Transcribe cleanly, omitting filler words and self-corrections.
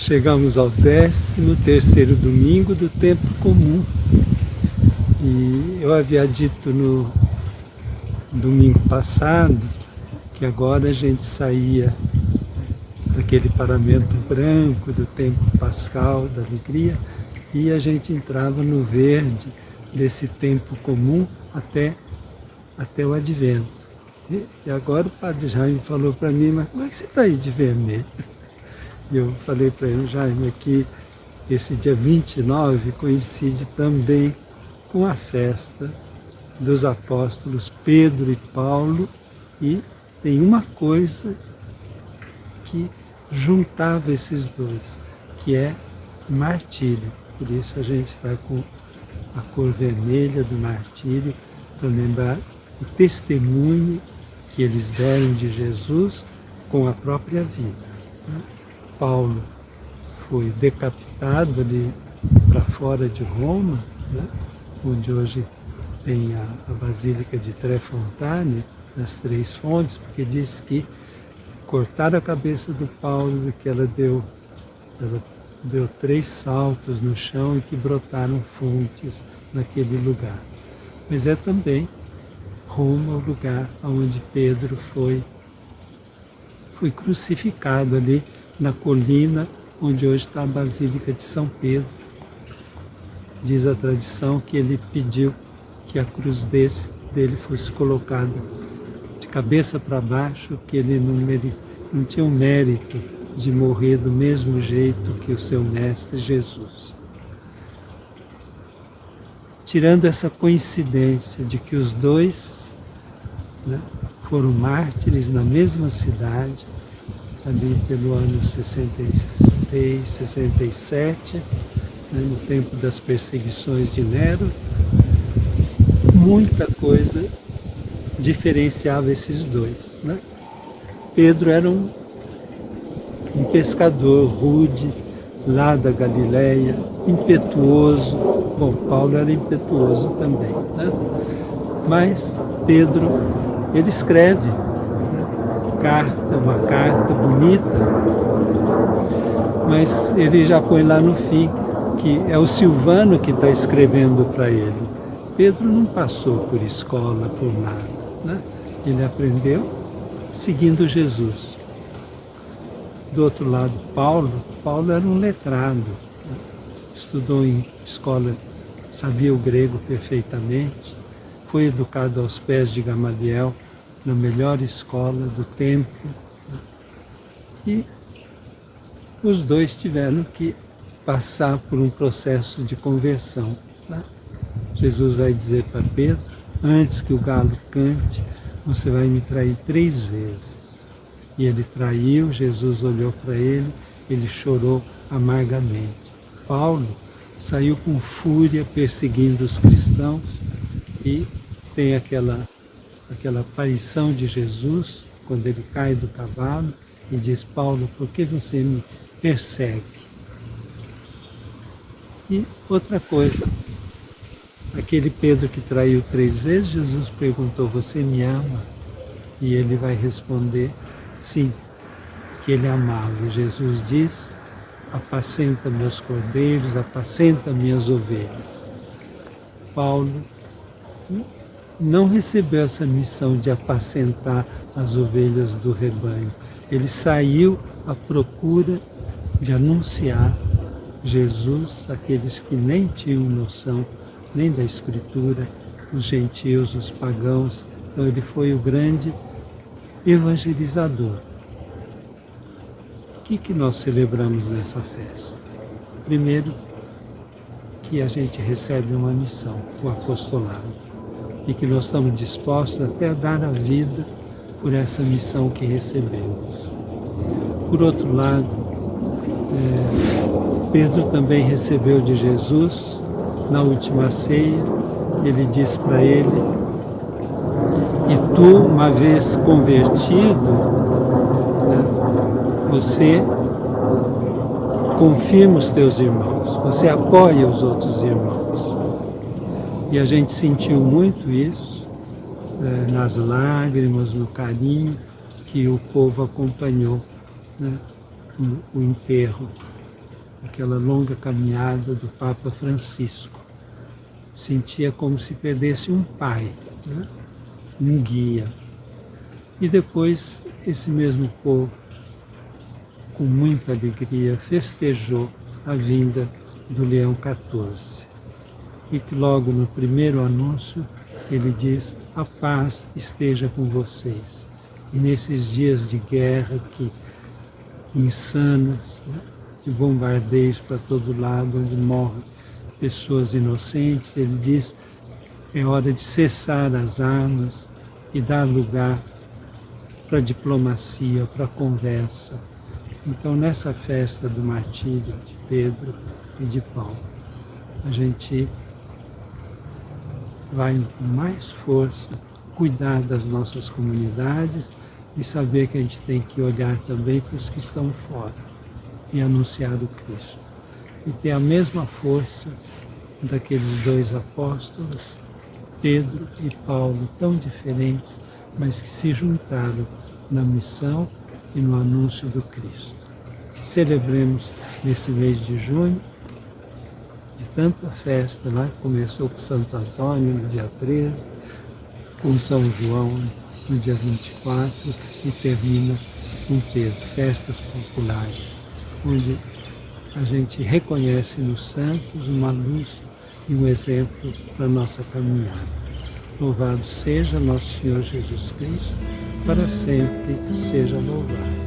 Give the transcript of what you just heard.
Chegamos ao 13º domingo do tempo comum. E eu havia dito no domingo passado que agora a gente saía daquele paramento branco do tempo pascal, da alegria, e a gente entrava no verde desse tempo comum até o advento. E agora o Padre Jaime falou para mim: mas como é que você está aí de vermelho? E eu falei para ele: Jaime, que esse dia 29 coincide também com a festa dos apóstolos Pedro e Paulo, e tem uma coisa que juntava esses dois, que é martírio. Por isso a gente está com a cor vermelha do martírio, para lembrar o testemunho que eles deram de Jesus com a própria vida. Paulo foi decapitado ali para fora de Roma, onde hoje tem a Basílica de Tre Fontane, das Três Fontes, porque diz que cortaram a cabeça do Paulo, que ela deu 3 saltos no chão e que brotaram fontes naquele lugar. Mas é também Roma o lugar onde Pedro foi crucificado, ali na colina onde hoje está a Basílica de São Pedro. Diz a tradição que ele pediu que a cruz dele fosse colocada de cabeça para baixo, que ele não tinha o mérito de morrer do mesmo jeito que o seu mestre Jesus. Tirando essa coincidência de que os dois foram mártires na mesma cidade, ali pelo ano 66, 67, no tempo das perseguições de Nero, muita coisa diferenciava esses dois. Pedro era um pescador rude, lá da Galileia, impetuoso. Bom, Paulo era impetuoso também. Mas Pedro, ele escreve uma carta bonita, mas ele já põe lá no fim que é o Silvano que está escrevendo para ele. Pedro não passou por escola, por nada. Ele aprendeu seguindo Jesus. Do outro lado, Paulo era um letrado, estudou em escola, sabia o grego perfeitamente, foi educado aos pés de Gamaliel, na melhor escola do tempo. E os dois tiveram que passar por um processo de conversão. Jesus vai dizer para Pedro: antes que o galo cante, você vai me trair 3 vezes. E ele traiu, Jesus olhou para ele, ele chorou amargamente. Paulo saiu com fúria perseguindo os cristãos e tem aquela aparição de Jesus, quando ele cai do cavalo e diz: Paulo, por que você me persegue? E outra coisa, aquele Pedro que traiu 3 vezes, Jesus perguntou: você me ama? E ele vai responder sim, que ele amava. E Jesus diz: apacenta meus cordeiros, apacenta minhas ovelhas. Paulo não recebeu essa missão de apacentar as ovelhas do rebanho. Ele saiu à procura de anunciar Jesus àqueles que nem tinham noção nem da Escritura, os gentios, os pagãos. Então ele foi o grande evangelizador. O que nós celebramos nessa festa? Primeiro, que a gente recebe uma missão, o apostolado, e que nós estamos dispostos até a dar a vida por essa missão que recebemos. Por outro lado, Pedro também recebeu de Jesus, na última ceia, ele diz para ele: e tu, uma vez convertido, você confirma os teus irmãos, você apoia os outros irmãos. E a gente sentiu muito isso, nas lágrimas, no carinho que o povo acompanhou, o enterro aquela longa caminhada do Papa Francisco. Sentia como se perdesse um pai, né? Um guia. E depois esse mesmo povo, com muita alegria, festejou a vinda do Leão XIV. E que logo no primeiro anúncio ele diz: a paz esteja com vocês. E nesses dias de guerra insanos, né, de bombardeios para todo lado, onde morrem pessoas inocentes, ele diz: é hora de cessar as armas e dar lugar para a diplomacia, para a conversa. Então, nessa festa do martírio de Pedro e de Paulo, a gente vai com mais força cuidar das nossas comunidades e saber que a gente tem que olhar também para os que estão fora e anunciar o Cristo. E ter a mesma força daqueles dois apóstolos, Pedro e Paulo, tão diferentes, mas que se juntaram na missão e no anúncio do Cristo. Celebremos nesse mês de junho, de tanta festa, né? Começou com Santo Antônio no dia 13, com São João no dia 24 e termina com Pedro, festas populares, onde a gente reconhece nos santos uma luz e um exemplo para a nossa caminhada. Louvado seja nosso Senhor Jesus Cristo, para sempre seja louvado.